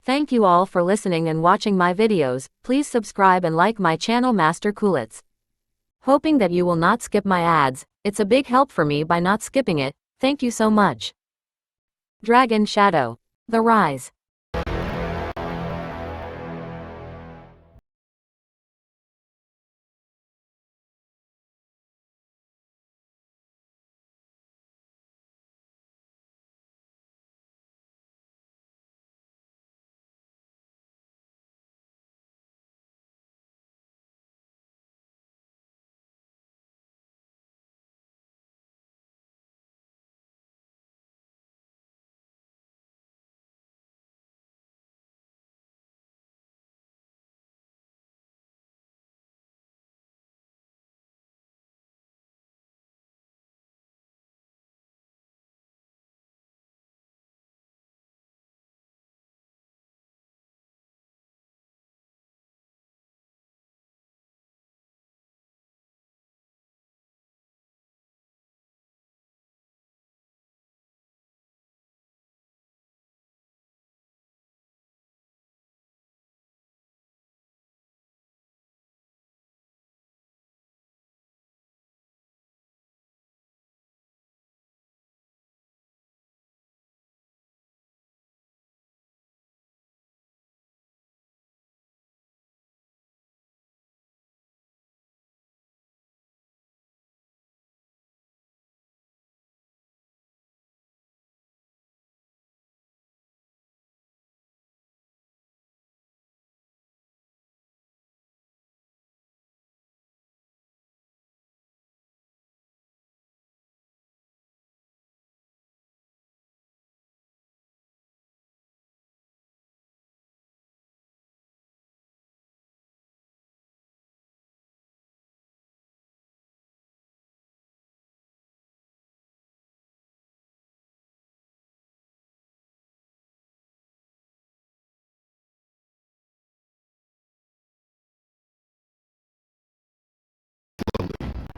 Thank you all for listening and watching my videos. Please subscribe and like my channel Master Coolits. Hoping that you will not skip my ads, it's a big help for me by not skipping it. Thank you so much. Dragon Shadow. The Rise.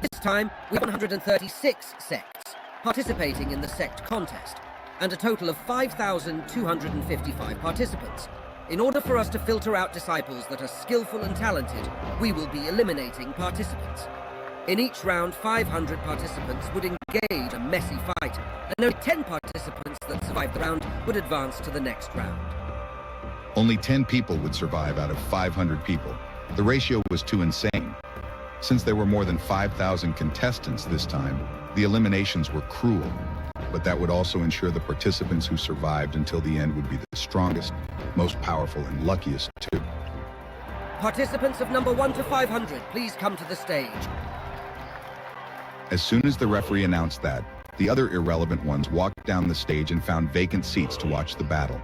This time, we have 136 sects participating in the sect contest, and a total of 5,255 participants. In order for us to filter out disciples that are skillful and talented, we will be eliminating participants. In each round, 500 participants would engage a messy fight, and only 10 participants that survived the round would advance to the next round. Only 10 people would survive out of 500 people. The ratio was too insane. Since there were more than 5,000 contestants this time, the eliminations were cruel. But that would also ensure the participants who survived until the end would be the strongest, most powerful, and luckiest too. Participants of number 1 to 500, please come to the stage. As soon as the referee announced that, the other irrelevant ones walked down the stage and found vacant seats to watch the battle.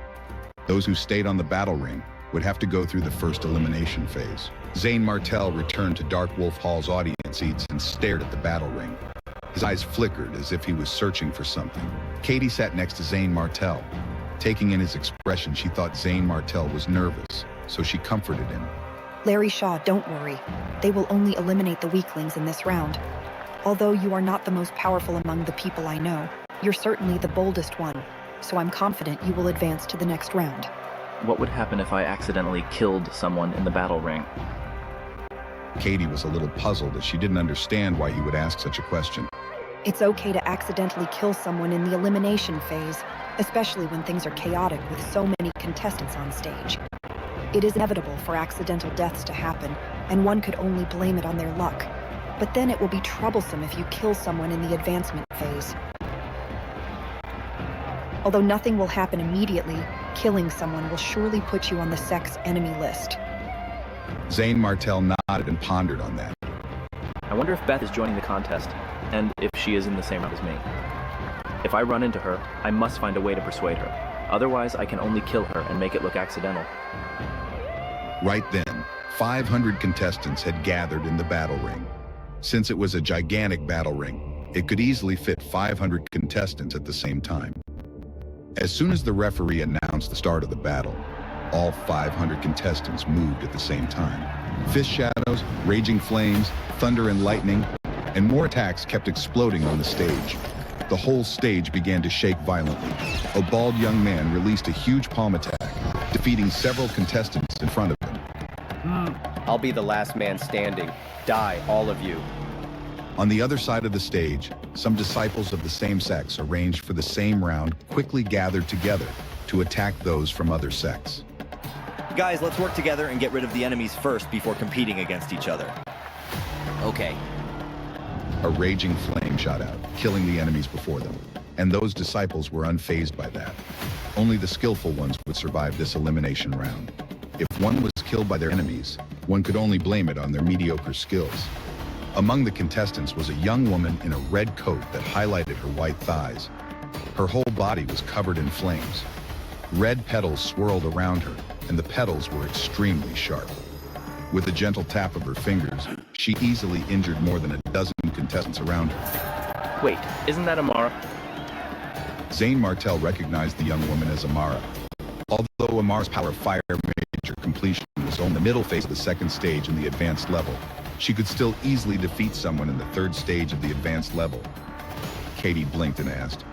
Those who stayed on the battle ring would have to go through the first elimination phase. Zane Martel returned to Dark Wolf Hall's audience seats and stared at the battle ring. His eyes flickered as if he was searching for something. Katie sat next to Zane Martel. Taking in his expression, she thought Zane Martel was nervous, so she comforted him. Larry Shaw, don't worry. They will only eliminate the weaklings in this round. Although you are not the most powerful among the people I know, you're certainly the boldest one, so I'm confident you will advance to the next round. What would happen if I accidentally killed someone in the battle ring? Katie was a little puzzled as she didn't understand why he would ask such a question. It's okay to accidentally kill someone in the elimination phase, especially when things are chaotic with so many contestants on stage. It is inevitable for accidental deaths to happen, and one could only blame it on their luck. But then it will be troublesome if you kill someone in the advancement phase. Although nothing will happen immediately, killing someone will surely put you on the sect's enemy list. Zane Martel nodded and pondered on that. I wonder if Beth is joining the contest, and if she is in the same round as me. If I run into her, I must find a way to persuade her. Otherwise, I can only kill her and make it look accidental. Right then, 500 contestants had gathered in the battle ring. Since it was a gigantic battle ring, it could easily fit 500 contestants at the same time. As soon as the referee announced the start of the battle, all 500 contestants moved at the same time. Fist shadows, raging flames, thunder and lightning, and more attacks kept exploding on the stage. The whole stage began to shake violently. A bald young man released a huge palm attack, defeating several contestants in front of him. I'll be the last man standing. Die, all of you. On the other side of the stage, some disciples of the same sex arranged for the same round quickly gathered together to attack those from other sects. Guys, let's work together and get rid of the enemies first before competing against each other. Okay. A raging flame shot out, killing the enemies before them, and those disciples were unfazed by that. Only the skillful ones would survive this elimination round. If one was killed by their enemies, one could only blame it on their mediocre skills. Among the contestants was a young woman in a red coat that highlighted her white thighs. Her whole body was covered in flames. Red petals swirled around her, and the petals were extremely sharp. With a gentle tap of her fingers, she easily injured more than a dozen contestants around her. Wait, isn't that Amara? Zane Martel recognized the young woman as Amara. Although Amara's power of fire major completion was on the middle phase of the second stage in the advanced level, she could still easily defeat someone in the third stage of the advanced level. Katie blinked and asked,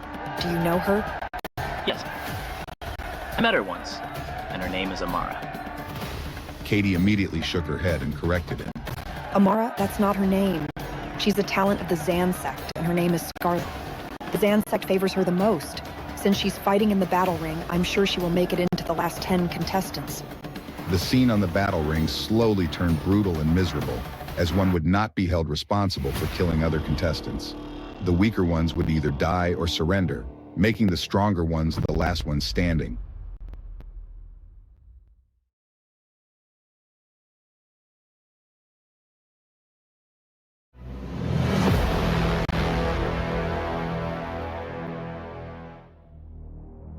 Do you know her? Yes. I met her once, and her name is Amara. Katie immediately shook her head and corrected him. Amara, that's not her name. She's a talent of the Zan sect, and her name is Scarlet. The Zan sect favors her the most. Since she's fighting in the battle ring, I'm sure she will make it into the last 10 contestants. The scene on the battle ring slowly turned brutal and miserable, as one would not be held responsible for killing other contestants. The weaker ones would either die or surrender, making the stronger ones the last ones standing.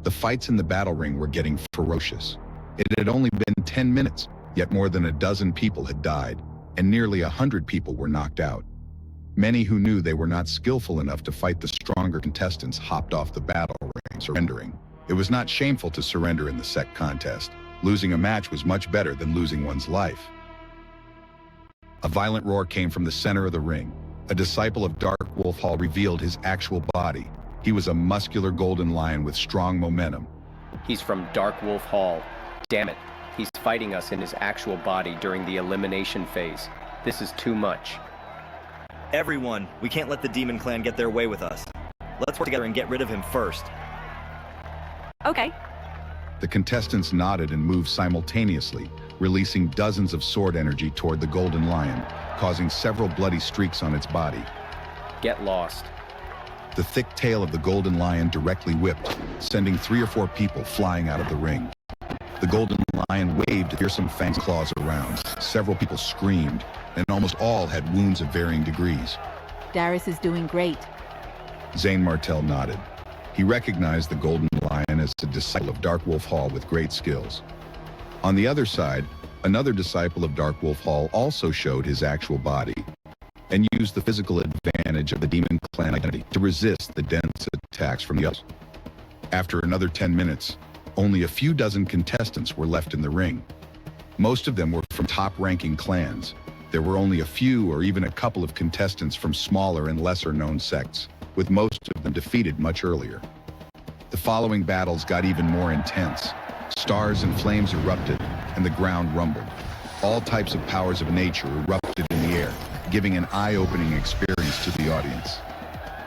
The fights in the battle ring were getting ferocious. It had only been 10 minutes, yet more than a dozen people had died, and nearly 100 people were knocked out. Many who knew they were not skillful enough to fight the stronger contestants hopped off the battle ring, surrendering. It was not shameful to surrender in the sect contest. Losing a match was much better than losing one's life. A violent roar came from the center of the ring. A disciple of Dark Wolf Hall revealed his actual body. He was a muscular golden lion with strong momentum. He's from Dark Wolf Hall. Damn it. He's fighting us in his actual body during the elimination phase. This is too much. Everyone, we can't let the Demon Clan get their way with us. Let's work together and get rid of him first. Okay. The contestants nodded and moved simultaneously, releasing dozens of sword energy toward the golden lion, causing several bloody streaks on its body. Get lost. The thick tail of the golden lion directly whipped, sending 3 or 4 people flying out of the ring. The golden lion waved fearsome fangs claws around. Several people screamed, and almost all had wounds of varying degrees. Darius is doing great. Zane Martel nodded. He recognized the golden lion as a disciple of Dark Wolf Hall with great skills. On the other side, another disciple of Dark Wolf Hall also showed his actual body, and used the physical advantage of the Demon Clan identity to resist the dense attacks from the others. After another 10 minutes, only a few dozen contestants were left in the ring. Most of them were from top-ranking clans. There were only a few or even a couple of contestants from smaller and lesser-known sects, with most of them defeated much earlier. The following battles got even more intense. Stars and flames erupted, and the ground rumbled. All types of powers of nature erupted in the air, giving an eye-opening experience to the audience.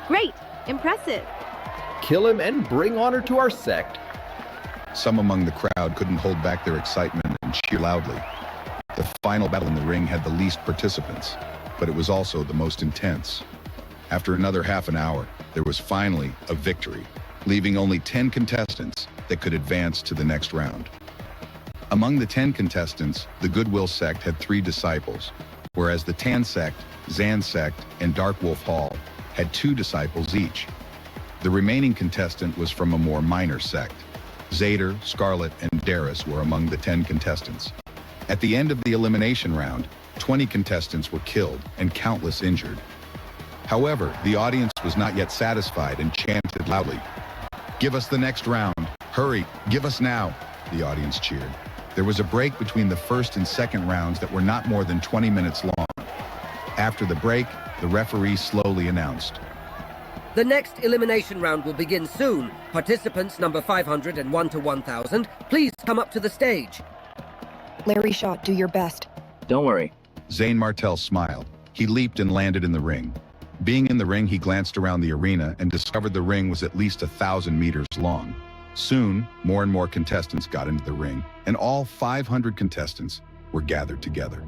Great! Impressive! Kill him and bring honor to our sect. Some among the crowd couldn't hold back their excitement and cheer loudly. The final battle in the ring had the least participants, but it was also the most intense. After another half an hour, there was finally a victory, leaving only 10 contestants that could advance to the next round. Among the 10 contestants, the Goodwill sect had 3 disciples, whereas the Tan sect, Zan sect, and Dark Wolf Hall had 2 disciples each. The remaining contestant was from a more minor sect. Zader, Scarlet, and Darius were among the 10 contestants. At the end of the elimination round, 20 contestants were killed and countless injured. However, the audience was not yet satisfied and chanted loudly, "Give us the next round! Hurry, give us now!" The audience cheered. There was a break between the first and second rounds that were not more than 20 minutes long. After the break, the referee slowly announced, The next elimination round will begin soon. Participants number 501 to 1000, please come up to the stage. Larry Shaw, do your best. Don't worry. Zane Martel smiled. He leaped and landed in the ring. Being in the ring, he glanced around the arena and discovered the ring was at least 1,000 meters long. Soon, more and more contestants got into the ring, and all 500 contestants were gathered together.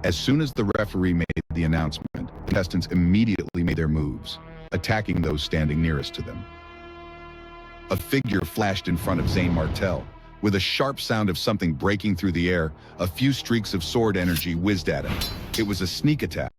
As soon as the referee made the announcement, contestants immediately made their moves, attacking those standing nearest to them. A figure flashed in front of Zane Martel. With a sharp sound of something breaking through the air, a few streaks of sword energy whizzed at him. It was a sneak attack.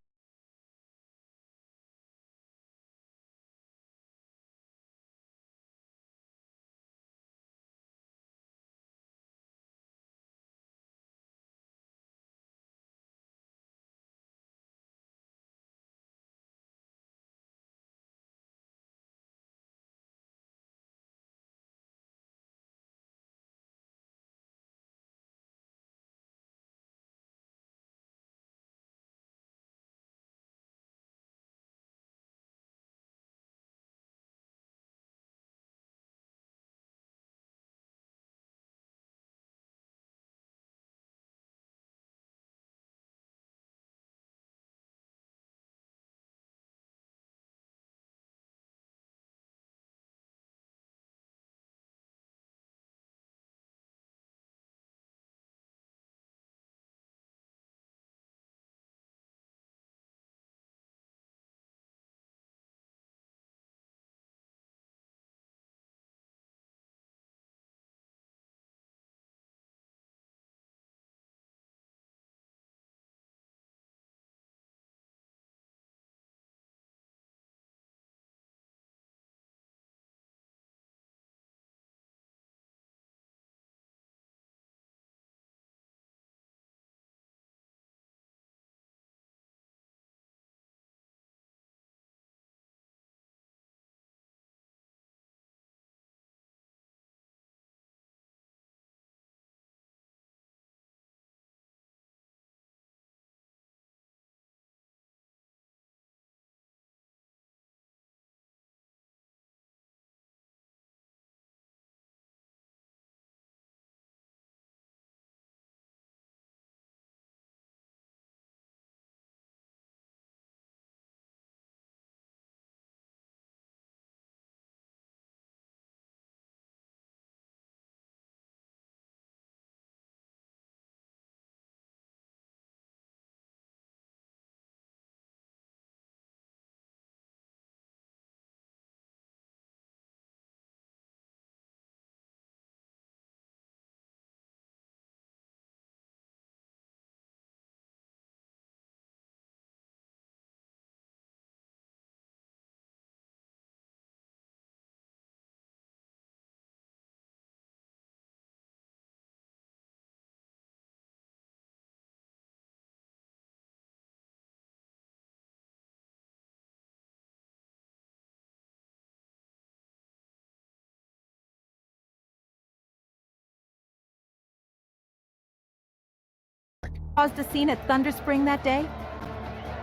Caused a scene at Thunder Spring that day?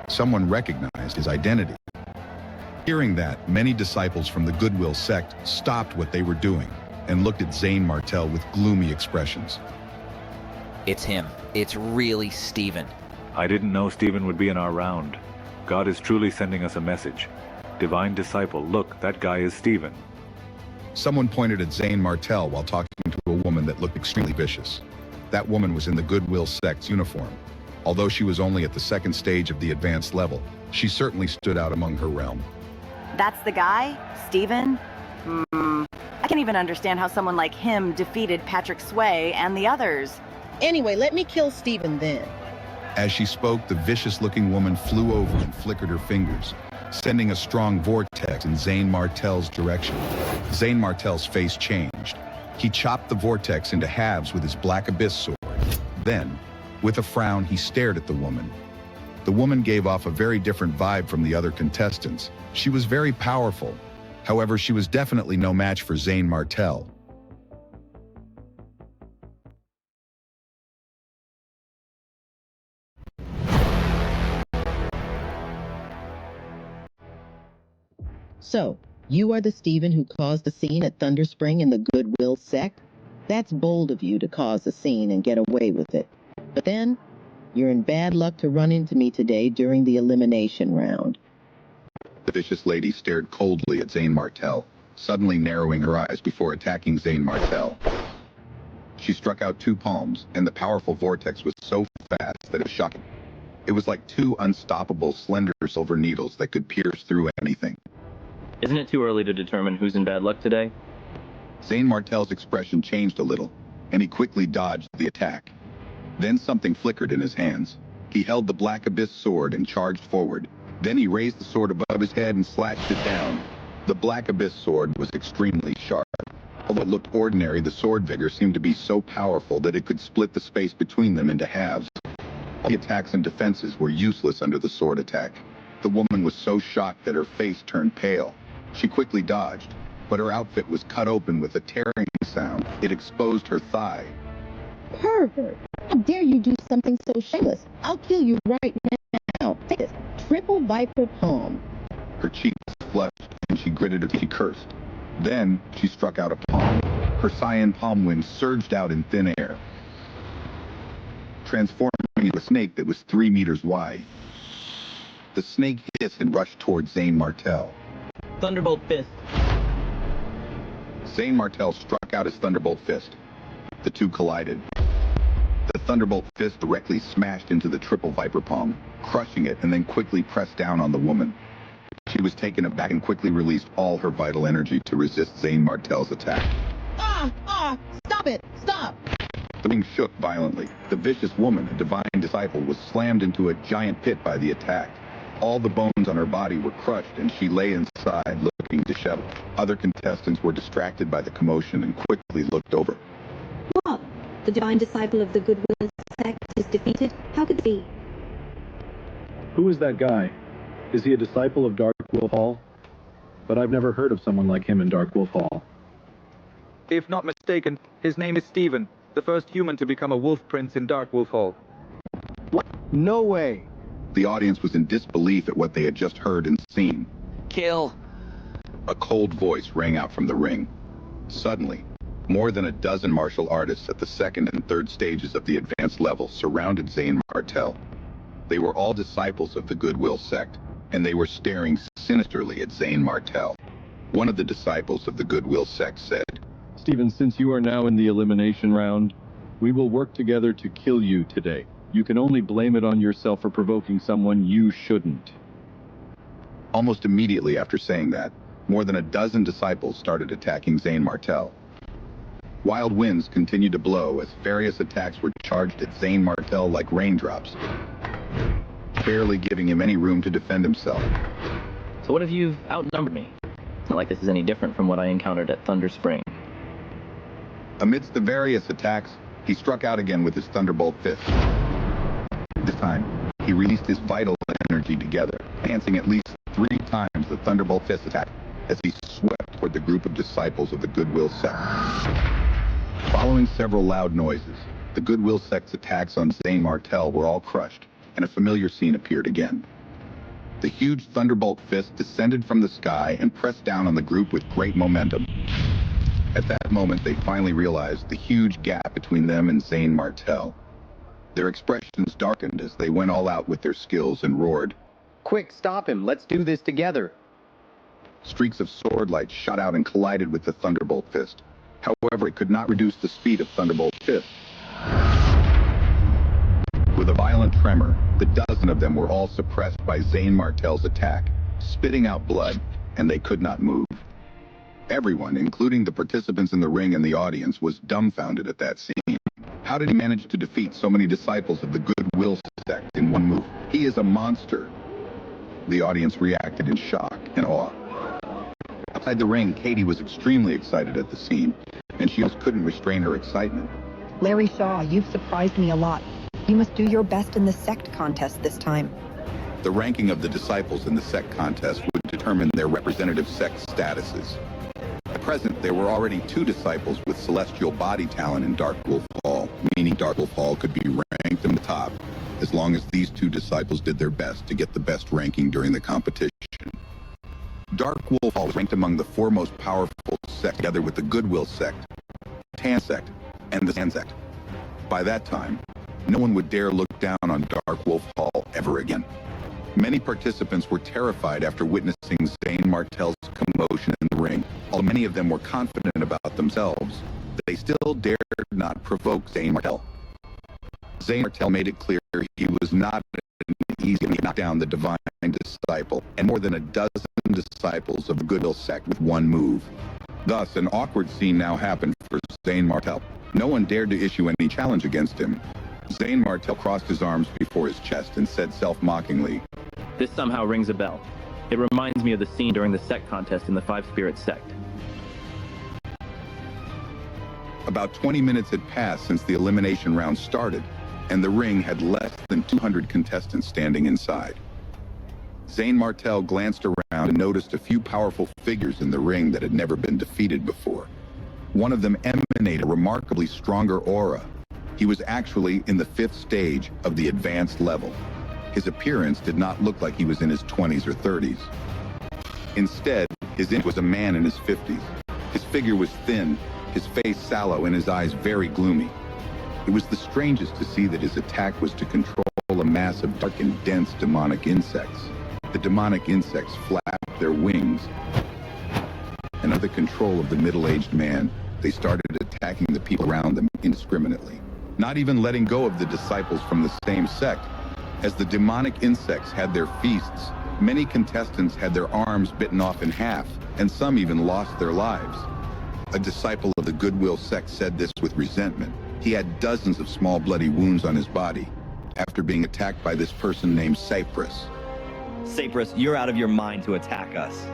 Someone recognized his identity. Hearing that, many disciples from the Goodwill sect stopped what they were doing and looked at Zane Martel with gloomy expressions. It's him. It's really Steven. I didn't know Steven would be in our round. God is truly sending us a message. Divine disciple, look, that guy is Steven. Someone pointed at Zane Martel while talking to a woman that looked extremely vicious. That woman was in the Goodwill sect's uniform. Although she was only at the second stage of the advanced level, she certainly stood out among her realm. That's the guy? Steven? I can't even understand how someone like him defeated Patrick Sway and the others. Anyway, let me kill Steven then. As she spoke, the vicious-looking woman flew over and flickered her fingers, sending a strong vortex in Zane Martel's direction. Zane Martel's face changed. He chopped the vortex into halves with his Black Abyss sword. Then, with a frown, he stared at the woman. The woman gave off a very different vibe from the other contestants. She was very powerful. However, she was definitely no match for Zane Martel. So, you are the Stephen who caused the scene at Thunder Spring in the Goodwill sect? That's bold of you to cause a scene and get away with it. But then, you're in bad luck to run into me today during the elimination round. The vicious lady stared coldly at Zane Martell, suddenly narrowing her eyes before attacking Zane Martell. She struck out 2 palms, and the powerful vortex was so fast that it was shocking. It was like 2 unstoppable, slender silver needles that could pierce through anything. Isn't it too early to determine who's in bad luck today? Zane Martell's expression changed a little, and he quickly dodged the attack. Then something flickered in his hands. He held the Black Abyss sword and charged forward. Then he raised the sword above his head and slashed it down. The Black Abyss sword was extremely sharp. Although it looked ordinary, the sword vigor seemed to be so powerful that it could split the space between them into halves. All the attacks and defenses were useless under the sword attack. The woman was so shocked that her face turned pale. She quickly dodged, but her outfit was cut open with a tearing sound. It exposed her thigh. Pervert! How dare you do something so shameless? I'll kill you right now. Take this. Triple Viper Palm. Her cheeks flushed, and she gritted as she cursed. Then, she struck out a palm. Her cyan palm wind surged out in thin air, transforming into a snake that was 3 meters wide. The snake hissed and rushed toward Zane Martell. Thunderbolt Fist. Zane Martell struck out his Thunderbolt Fist. The two collided. The Thunderbolt Fist directly smashed into the triple Viper Palm, crushing it and then quickly pressed down on the woman. She was taken aback and quickly released all her vital energy to resist Zane Martell's attack. Stop it! Stop! The ring shook violently. The vicious woman, a divine disciple, was slammed into a giant pit by the attack. All the bones on her body were crushed, and she lay inside, looking disheveled. Other contestants were distracted by the commotion and quickly looked over. What? The divine disciple of the Goodwill sect is defeated? How could it be? Who is that guy? Is he a disciple of Dark Wolf Hall? But I've never heard of someone like him in Dark Wolf Hall. If not mistaken, his name is Stephen, the first human to become a wolf prince in Dark Wolf Hall. What? No way! The audience was in disbelief at what they had just heard and seen. Kill! A cold voice rang out from the ring. Suddenly, more than a dozen martial artists at the second and third stages of the advanced level surrounded Zane Martell. They were all disciples of the Goodwill sect, and they were staring sinisterly at Zane Martell. One of the disciples of the Goodwill sect said, Stephen, since you are now in the elimination round, we will work together to kill you today. You can only blame it on yourself for provoking someone you shouldn't. Almost immediately after saying that, more than a dozen disciples started attacking Zane Martell. Wild winds continued to blow as various attacks were charged at Zane Martell like raindrops, barely giving him any room to defend himself. So what if you've outnumbered me? It's not like this is any different from what I encountered at Thunder Spring. Amidst the various attacks, he struck out again with his Thunderbolt Fist. This time, he released his vital energy together, enhancing at least 3 times the Thunderbolt Fist attack as he swept toward the group of disciples of the Goodwill sect. Following several loud noises, the Goodwill sect's attacks on Zane Martell were all crushed, and a familiar scene appeared again. The huge Thunderbolt Fist descended from the sky and pressed down on the group with great momentum. At that moment, they finally realized the huge gap between them and Zane Martell. Their expressions darkened as they went all out with their skills and roared, Quick, stop him. Let's do this together. Streaks of sword light shot out and collided with the Thunderbolt Fist. However, it could not reduce the speed of Thunderbolt Fist. With a violent tremor, the dozen of them were all suppressed by Zane Martell's attack, spitting out blood, and they could not move. Everyone, including the participants in the ring and the audience, was dumbfounded at that scene. How did he manage to defeat so many disciples of the Goodwill sect in one move? He is a monster. The audience reacted in shock and awe. Outside the ring, Katie was extremely excited at the scene, and she just couldn't restrain her excitement. Larry Shaw, you've surprised me a lot. You must do your best in the sect contest this time. The ranking of the disciples in the sect contest would determine their representative sect statuses. At present, there were already 2 disciples with celestial body talent in Dark Wolf Hall, meaning Dark Wolf Hall could be ranked in the top, as long as these 2 disciples did their best to get the best ranking during the competition. Dark Wolf Hall was ranked among the four most powerful sects, together with the Goodwill sect, Tan sect, and the Sand sect. By that time, no one would dare look down on Dark Wolf Hall ever again. Many participants were terrified after witnessing Zane Martel's commotion in the ring. Although many of them were confident about themselves, they still dared not provoke Zane Martel. Zane Martel made it clear he was not an easy to knock down the divine disciple and more than a dozen disciples of the Goodwill sect with one move. Thus, an awkward scene now happened for Zane Martel. No one dared to issue any challenge against him. Zane Martel crossed his arms before his chest and said self-mockingly, This somehow rings a bell. It reminds me of the scene during the sect contest in the Five Spirits sect. About 20 minutes had passed since the elimination round started, and the ring had less than 200 contestants standing inside. Zane Martel glanced around and noticed a few powerful figures in the ring that had never been defeated before. One of them emanated a remarkably stronger aura. He was actually in the 5th stage of the advanced level. His appearance did not look like he was in his 20s or 30s. Instead, his image was a man in his 50s. His figure was thin, his face sallow, and his eyes very gloomy. It was the strangest to see that his attack was to control a mass of dark and dense demonic insects. The demonic insects flapped their wings, and under the control of the middle-aged man, they started attacking the people around them indiscriminately, not even letting go of the disciples from the same sect. As the demonic insects had their feasts, many contestants had their arms bitten off in half, and some even lost their lives. A disciple of the Goodwill sect said this with resentment. He had dozens of small bloody wounds on his body after being attacked by this person named Cypress. Cypress, you're out of your mind to attack us.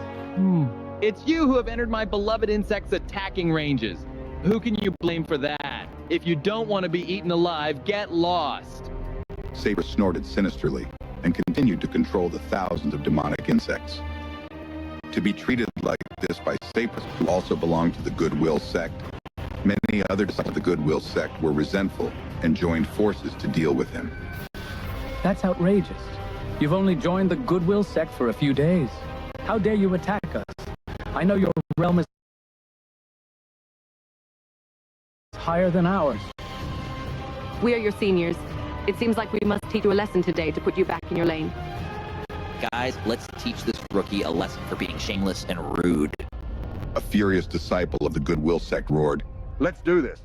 It's you who have entered my beloved insects' attacking ranges. Who can you blame for that? If you don't want to be eaten alive, get lost. Cypress snorted sinisterly and continued to control the thousands of demonic insects. To be treated like this by Cypress, who also belonged to the Goodwill sect, many other disciples of the Goodwill sect were resentful and joined forces to deal with him. That's outrageous. You've only joined the Goodwill sect for a few days. How dare you attack us? I know your realm is higher than ours. We are your seniors. It seems like we must teach you a lesson today to put you back in your lane. Guys, let's teach this rookie a lesson for being shameless and rude. A furious disciple of the Goodwill sect roared, Let's do this.